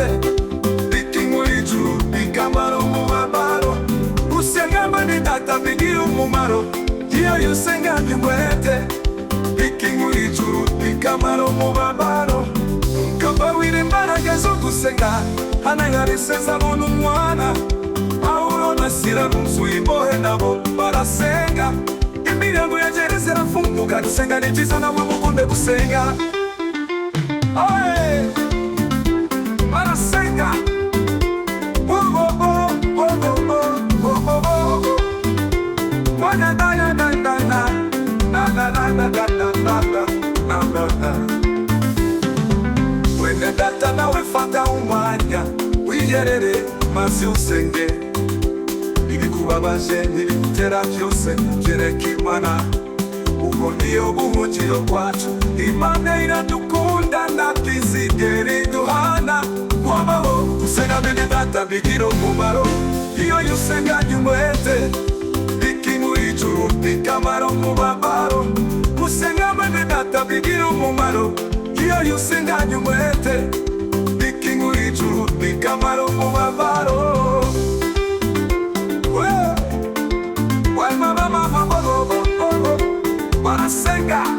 umwete, bikingura ijuru bikamara umubabaro. Gusenga mbere data bigira umumaro, iyo usenganye umwete, bikingura ijuru bikamara umubabaro. Ukaba wira imbaraga zo gusenga, hanayariseza abona umwana. Pawulo na Sila mu nzu y'imbohe nabo barasenga, imiryango ya gereza irafunguka. Gusenga ni byiza, nawe mukunde gusenga. Oye, barasenga. Wene data nawe fata umwanya wigerere maze usenge, ibikubabaje n'ibigutera byose byereke Imana. Ubwo niyo buhungiro bwacu, Imana iradukunda ntabwizigera iduhana. Wabaho gusenga bene data bigira umumaro, iyo usenganye umwete, bikingura ijuru bikamara umubabaro. Gusenga bene data bigira umumaro, iyo usenganye umwete, bikingura ijuru bikamara umubabaro. Barasenga.